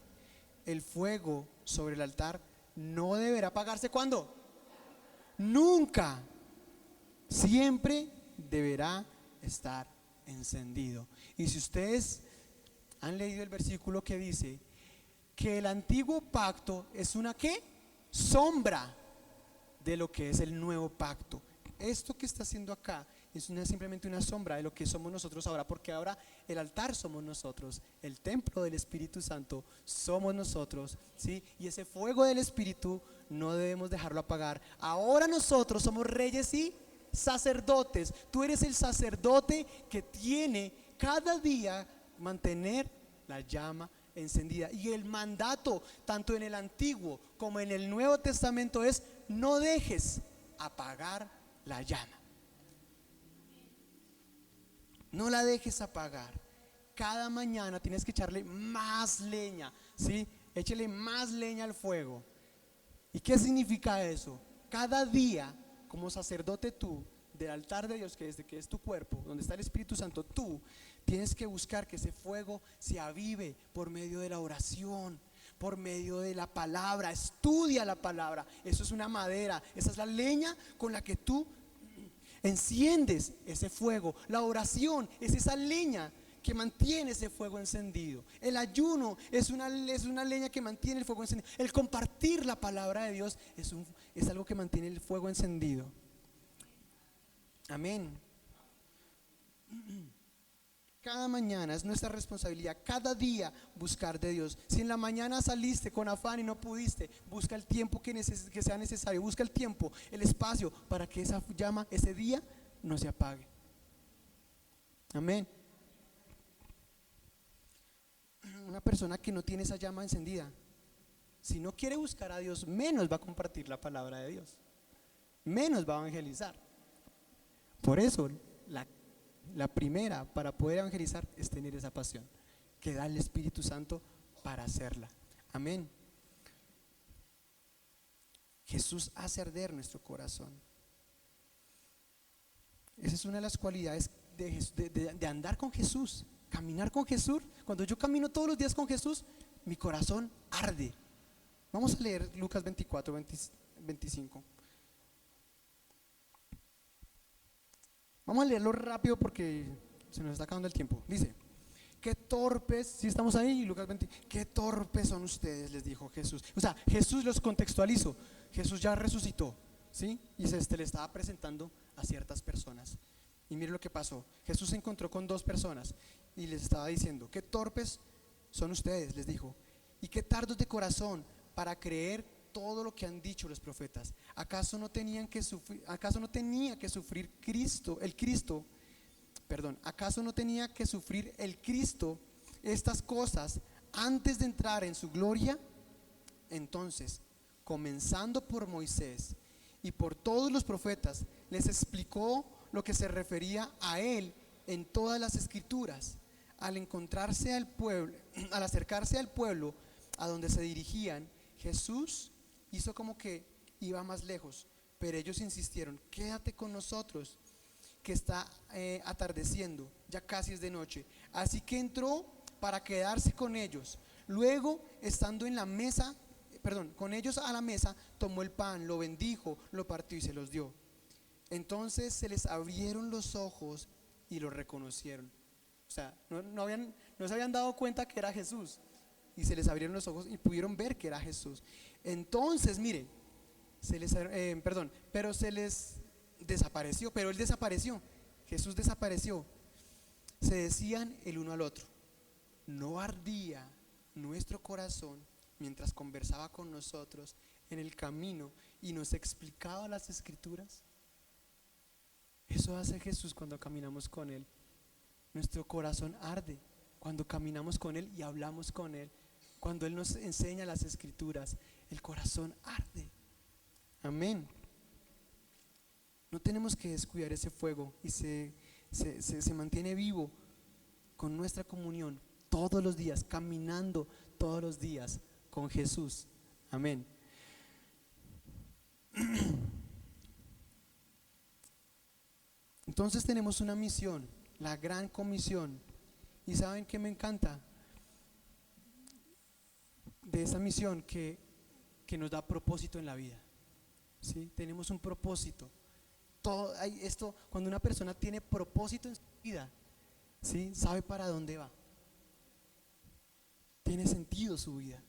El fuego sobre el altar no deberá apagarse. ¿Cuándo? Nunca. Siempre deberá estar encendido. Y si ustedes han leído el versículo que dice que el antiguo pacto es una ¿qué? Sombra de lo que es el nuevo pacto. Esto que está haciendo acá es simplemente una sombra de lo que somos nosotros ahora, porque ahora el altar somos nosotros, el templo del Espíritu Santo somos nosotros, ¿sí? Y ese fuego del Espíritu no debemos dejarlo apagar. Ahora nosotros somos reyes y sacerdotes. Tú eres el sacerdote que tiene cada día mantener la llama encendida. Y el mandato, tanto en el Antiguo como en el Nuevo Testamento, es: no dejes apagar la llama. No la dejes apagar. Cada mañana tienes que echarle más leña, ¿sí? Échale más leña al fuego. ¿Y qué significa eso? Cada día, como sacerdote tú, del altar de Dios, que es tu cuerpo, donde está el Espíritu Santo, tú tienes que buscar que ese fuego se avive por medio de la oración, por medio de la palabra. Estudia la palabra. Eso es una madera, esa es la leña con la que tú enciendes ese fuego. La oración es esa leña que mantiene ese fuego encendido. El ayuno es una leña que mantiene el fuego encendido. El compartir la palabra de Dios es algo que mantiene el fuego encendido. Amén. Cada mañana es nuestra responsabilidad, cada día buscar de Dios. Si en la mañana saliste con afán y no pudiste, busca el tiempo que sea necesario, busca el tiempo, el espacio, para que esa llama ese día no se apague. Amén. Una persona que no tiene esa llama encendida, si no quiere buscar a Dios, menos va a compartir la palabra de Dios, menos va a evangelizar. Por eso la primera para poder evangelizar es tener esa pasión que da el Espíritu Santo para hacerla. Amén. Jesús hace arder nuestro corazón. Esa es una de las cualidades de andar con Jesús, caminar con Jesús. Cuando yo camino todos los días con Jesús, mi corazón arde. Vamos a leer Lucas 24, 25. Vamos a leerlo rápido porque se nos está acabando el tiempo. Dice: qué torpes, si estamos ahí, Lucas 20, qué torpes son ustedes, les dijo Jesús. O sea, Jesús los contextualizó. Jesús ya resucitó, ¿sí? Y le estaba presentando a ciertas personas. Y mire lo que pasó. Jesús se encontró con dos personas y les estaba diciendo: qué torpes son ustedes, les dijo, y qué tardos de corazón para creer todo lo que han dicho los profetas. ¿Acaso no tenía que sufrir el Cristo estas cosas antes de entrar en su gloria? Entonces, comenzando por Moisés y por todos los profetas, les explicó lo que se refería a él en todas las escrituras. Al acercarse al pueblo a donde se dirigían, Jesús hizo como que iba más lejos, pero ellos insistieron: quédate con nosotros, que está atardeciendo, ya casi es de noche. Así que entró para quedarse con ellos. Luego, estando con ellos a la mesa, tomó el pan, lo bendijo, lo partió y se los dio. Entonces se les abrieron los ojos y lo reconocieron. O sea, no se habían dado cuenta que era Jesús, y se les abrieron los ojos y pudieron ver que era Jesús. Entonces, mire, pero se les desapareció, pero él desapareció. Jesús desapareció, se decían el uno al otro: ¿no ardía nuestro corazón mientras conversaba con nosotros en el camino y nos explicaba las escrituras? Eso hace Jesús cuando caminamos con Él. Nuestro corazón arde cuando caminamos con Él y hablamos con Él. Cuando Él nos enseña las escrituras, el corazón arde. Amén. No tenemos que descuidar ese fuego y se mantiene vivo con nuestra comunión todos los días, caminando todos los días con Jesús. Amén. Entonces tenemos una misión, la gran comisión. ¿Y saben qué me encanta de esa misión? Que nos da propósito en la vida. ¿Sí? Tenemos un propósito. Esto, cuando una persona tiene propósito en su vida, ¿sí? Sabe para dónde va. Tiene sentido su vida.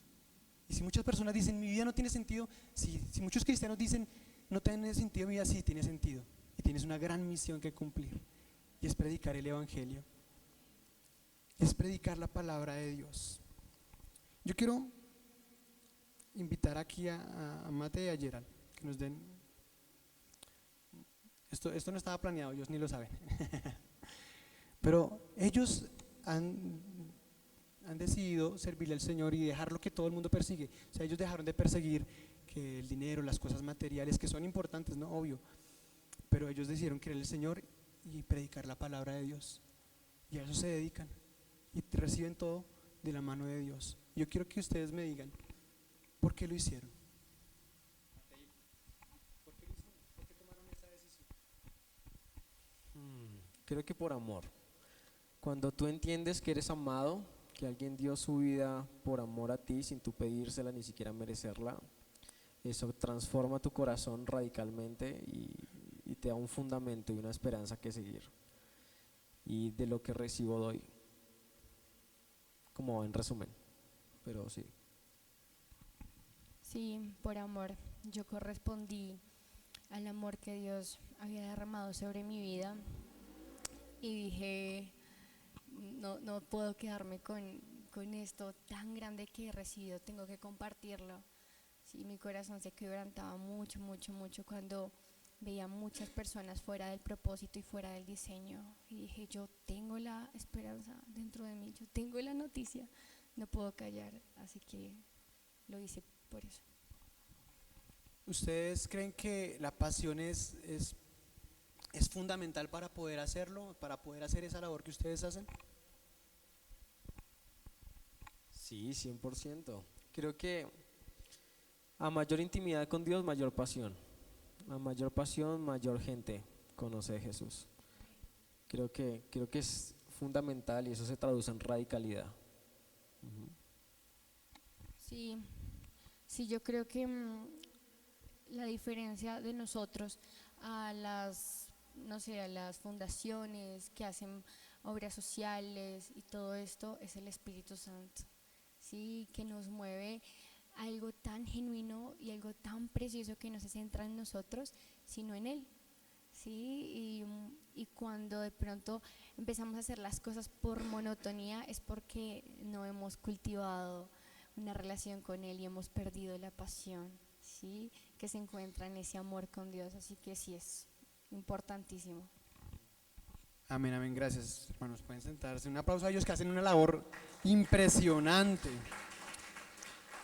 Y si muchas personas dicen mi vida no tiene sentido, si muchos cristianos dicen no tiene sentido mi vida, sí tiene sentido. Y tienes una gran misión que cumplir, y es predicar el evangelio, es predicar la palabra de Dios. Yo quiero invitar aquí a Mate y a Gerald que nos den. Esto no estaba planeado, ellos ni lo saben. Pero ellos han decidido servirle al Señor y dejar lo que todo el mundo persigue. O sea, ellos dejaron de perseguir que el dinero, las cosas materiales, que son importantes, ¿no? Obvio. Pero ellos decidieron creer al Señor y predicar la palabra de Dios. Y a eso se dedican. Y reciben todo de la mano de Dios. Yo quiero que ustedes me digan, ¿por qué lo hicieron? ¿Por qué lo hicieron? ¿Por qué tomaron esa decisión? Creo que por amor. Cuando tú entiendes que eres amado, que alguien dio su vida por amor a ti sin tú pedírsela ni siquiera merecerla, eso transforma tu corazón radicalmente y te da un fundamento y una esperanza que seguir. Y de lo que recibo doy, como en resumen, pero sí. Sí, por amor. Yo correspondí al amor que Dios había derramado sobre mi vida y dije, no puedo quedarme con esto tan grande que he recibido, tengo que compartirlo. Sí, mi corazón se quebrantaba mucho, mucho, mucho cuando veía muchas personas fuera del propósito y fuera del diseño. Y dije, yo tengo la esperanza dentro de mí, yo tengo la noticia, no puedo callar, así que lo hice por eso. ¿Ustedes creen que la pasión es fundamental para poder hacerlo, para poder hacer esa labor que ustedes hacen? Sí, 100%. Creo que a mayor intimidad con Dios, mayor pasión. A mayor pasión, mayor gente conoce de Jesús. Creo que es fundamental y eso se traduce en radicalidad. Sí, sí, yo creo que la diferencia de nosotros a las, no sé, a las fundaciones que hacen obras sociales y todo esto es el Espíritu Santo, sí, que nos mueve algo tan genuino y algo tan precioso que no se centra en nosotros, sino en Él. Sí, y cuando de pronto empezamos a hacer las cosas por monotonía es porque no hemos cultivado una relación con Él y hemos perdido la pasión, ¿sí? Que se encuentra en ese amor con Dios, así que sí es importantísimo. Amén, amén, gracias hermanos, pueden sentarse. Un aplauso a ellos que hacen una labor impresionante.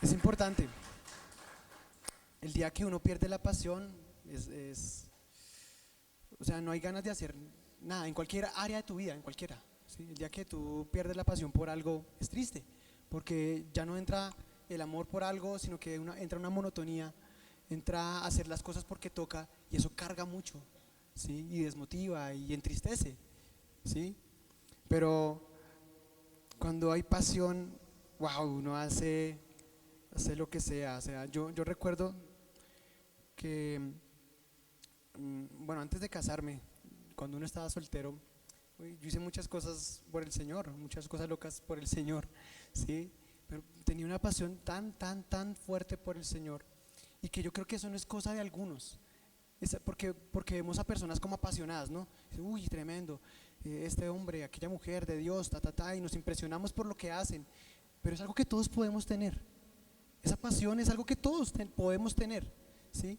Es importante. El día que uno pierde la pasión o sea, no hay ganas de hacer nada en cualquier área de tu vida, en cualquiera, ¿sí? El día que tú pierdes la pasión por algo es triste, porque ya no entra el amor por algo, sino que entra una monotonía, entra a hacer las cosas porque toca, y eso carga mucho, ¿sí? Y desmotiva y entristece, ¿sí? Pero cuando hay pasión, wow, uno hace lo que sea. O sea, yo recuerdo que, bueno, antes de casarme, cuando uno estaba soltero, yo hice muchas cosas por el Señor, muchas cosas locas por el Señor, ¿sí? Pero tenía una pasión tan fuerte por el Señor, y que yo creo que eso no es cosa de algunos, porque vemos a personas como apasionadas, ¿no? Uy, tremendo, este hombre, aquella mujer de Dios, y nos impresionamos por lo que hacen, pero es algo que todos podemos tener. Esa pasión es algo que todos podemos tener, ¿sí?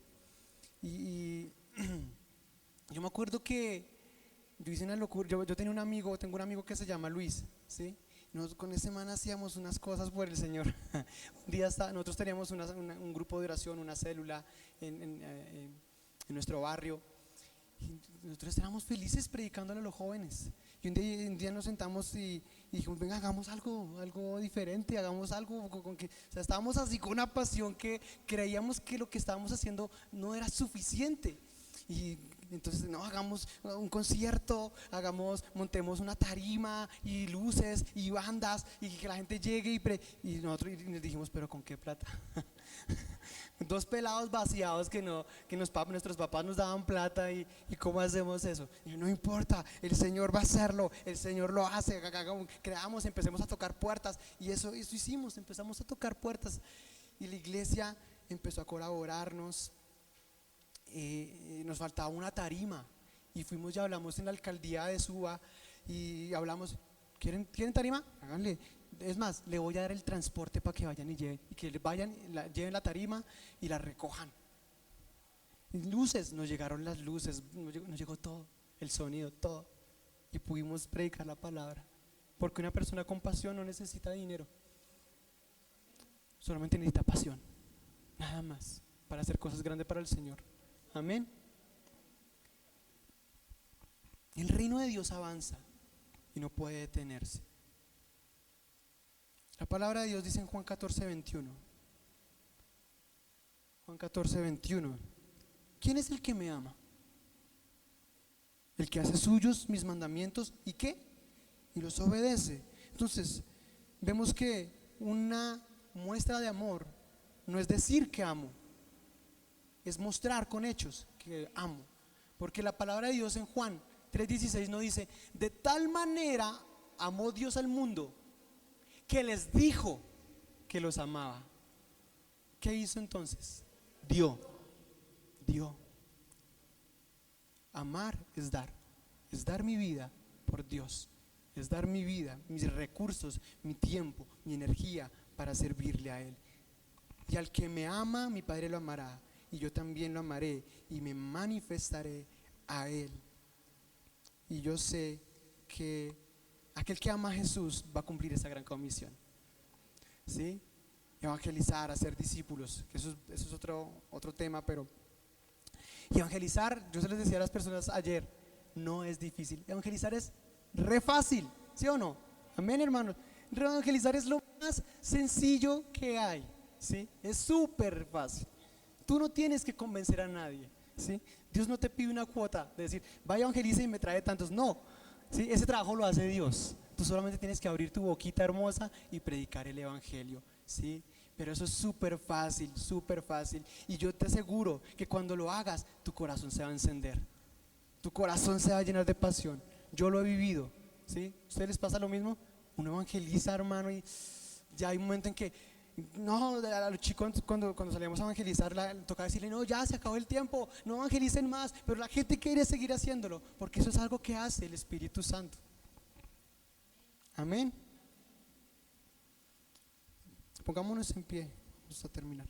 Y yo me acuerdo que yo hice una locura. Yo tengo un amigo que se llama Luis, ¿sí? Con ese man hacíamos unas cosas por el Señor. Un día nosotros teníamos un grupo de oración, una célula en nuestro barrio. Y nosotros éramos felices predicándole a los jóvenes. Y un día nos sentamos y dijimos, venga, hagamos algo diferente, hagamos algo con que, o sea, estábamos así con una pasión que creíamos que lo que estábamos haciendo no era suficiente. Y entonces, no, hagamos un concierto, montemos una tarima y luces y bandas y que la gente llegue y nosotros nos dijimos, pero ¿con qué plata? Dos pelados vaciados que nuestros papás nos daban plata y ¿cómo hacemos eso? Y no importa, el Señor va a hacerlo, el Señor lo hace, creamos, empecemos a tocar puertas y eso hicimos, empezamos a tocar puertas y la iglesia empezó a colaborarnos. Nos faltaba una tarima y fuimos y hablamos en la alcaldía de Suba y hablamos, ¿quieren tarima? Háganle, es más, le voy a dar el transporte para que vayan y lleven, y que lleven la tarima y la recojan. Y luces, nos llegaron las luces, nos llegó todo, el sonido, todo, y pudimos predicar la palabra, porque una persona con pasión no necesita dinero, solamente necesita pasión, nada más, para hacer cosas grandes para el Señor. Amén. El reino de Dios avanza y no puede detenerse. La palabra de Dios dice en Juan 14:21. Juan 14:21. ¿Quién es el que me ama? El que hace suyos mis mandamientos y ¿qué? Y los obedece. Entonces, vemos que una muestra de amor no es decir que amo, es mostrar con hechos que amo. Porque la palabra de Dios en Juan 3:16 no dice, de tal manera amó Dios al mundo que les dijo que los amaba. ¿Qué hizo entonces? Dio. Amar es dar mi vida por Dios, es dar mi vida, mis recursos, mi tiempo, mi energía para servirle a Él. Y al que me ama, mi Padre lo amará. Y yo también lo amaré y me manifestaré a Él. Y yo sé que aquel que ama a Jesús va a cumplir esa gran comisión, ¿sí? Evangelizar, hacer discípulos, que eso es otro tema, pero evangelizar, yo se les decía a las personas ayer, no es difícil. Evangelizar es re fácil, ¿sí o no? Amén, hermanos. Evangelizar es lo más sencillo que hay, ¿sí? Es súper fácil. Tú no tienes que convencer a nadie, ¿sí? Dios no te pide una cuota de decir, vaya, evangelice y me trae tantos. No, ¿sí? Ese trabajo lo hace Dios. Tú solamente tienes que abrir tu boquita hermosa y predicar el evangelio, ¿sí? Pero eso es súper fácil. Y yo te aseguro que cuando lo hagas, tu corazón se va a encender. Tu corazón se va a llenar de pasión. Yo lo he vivido, ¿sí? ¿A ustedes les pasa lo mismo? Uno evangeliza, hermano, y ya hay un momento en que no, a los chicos cuando salíamos a evangelizar tocaba decirle, no, ya se acabó el tiempo, no evangelicen más, pero la gente quiere seguir haciéndolo, porque eso es algo que hace el Espíritu Santo. Amén. Pongámonos en pie, vamos a terminar.